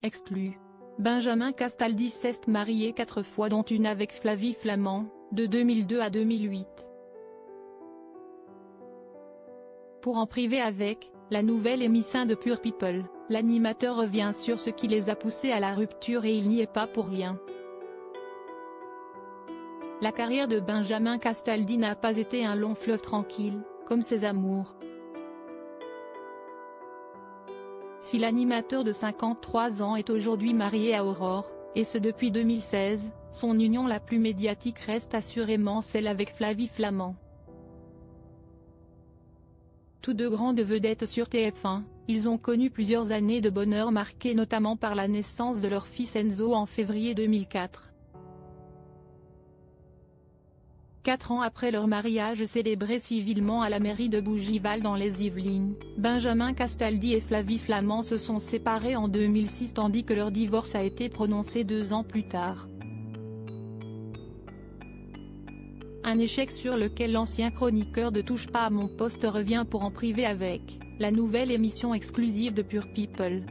exclu. Benjamin Castaldi s'est marié 4 fois dont une avec Flavie Flament, de 2002 à 2008. Pour en priver avec, la nouvelle émission de Pure People, l'animateur revient sur ce qui les a poussés à la rupture et il n'y est pas pour rien. La carrière de Benjamin Castaldi n'a pas été un long fleuve tranquille, comme ses amours. Si l'animateur de 53 ans est aujourd'hui marié à Aurore, et ce depuis 2016, son union la plus médiatique reste assurément celle avec Flavie Flament. Tous deux grandes vedettes sur TF1, ils ont connu plusieurs années de bonheur marquées notamment par la naissance de leur fils Enzo en février 2004. 4 ans après leur mariage célébré civilement à la mairie de Bougival dans les Yvelines, Benjamin Castaldi et Flavie Flament se sont séparés en 2006 tandis que leur divorce a été prononcé 2 ans plus tard. Un échec sur lequel l'ancien chroniqueur de Touche pas à mon poste revient pour en priver avec, la nouvelle émission exclusive de Pure People.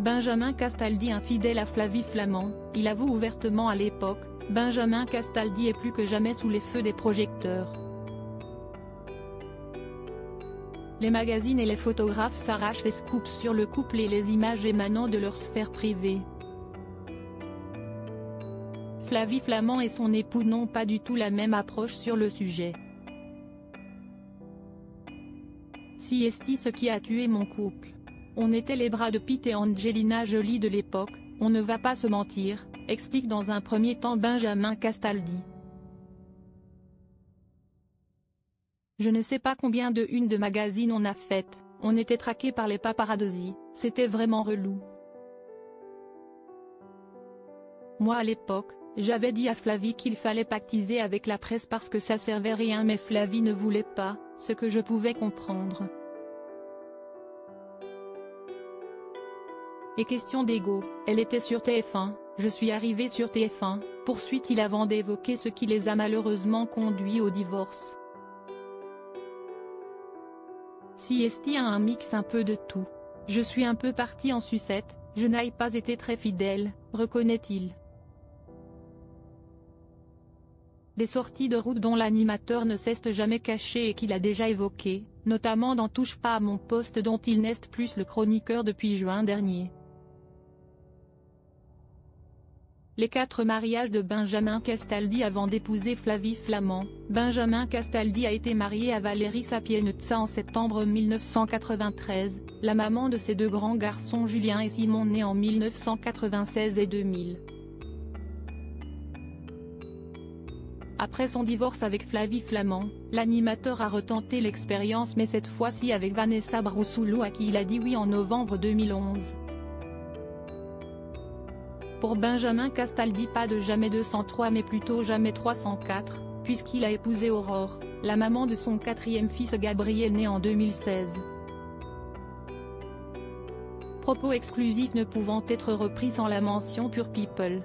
Benjamin Castaldi infidèle à Flavie Flament, il avoue ouvertement à l'époque, Benjamin Castaldi est plus que jamais sous les feux des projecteurs. Les magazines et les photographes s'arrachent les scoops sur le couple et les images émanant de leur sphère privée. Flavie Flament et son époux n'ont pas du tout la même approche sur le sujet. Si est-il ce qui a tué mon couple? On était les bras de Pete et Angelina Jolie de l'époque, on ne va pas se mentir, explique dans un premier temps Benjamin Castaldi. Je ne sais pas combien de unes de magazines on a faites, on était traqués par les paparazzi, c'était vraiment relou. Moi à l'époque, j'avais dit à Flavie qu'il fallait pactiser avec la presse parce que ça servait rien mais Flavie ne voulait pas, ce que je pouvais comprendre. Et question d'ego, elle était sur TF1, je suis arrivé sur TF1, poursuit-il avant d'évoquer ce qui les a malheureusement conduits au divorce. Si est-il a un mix un peu de tout. Je suis un peu parti en sucette, je n'ai pas été très fidèle, reconnaît-il. Des sorties de route dont l'animateur ne s'est jamais caché et qu'il a déjà évoquées, notamment dans Touche pas à mon poste dont il n'est plus le chroniqueur depuis juin dernier. Les 4 mariages de Benjamin Castaldi avant d'épouser Flavie Flament. Benjamin Castaldi a été marié à Valérie Sapienza en septembre 1993, la maman de ses 2 grands garçons Julien et Simon nés en 1996 et 2000. Après son divorce avec Flavie Flament, l'animateur a retenté l'expérience mais cette fois-ci avec Vanessa Broussoulo à qui il a dit oui en novembre 2011. Pour Benjamin Castaldi pas de jamais 203 mais plutôt jamais 304, puisqu'il a épousé Aurore, la maman de son 4e fils Gabriel né en 2016. Propos exclusifs ne pouvant être repris sans la mention Pure People.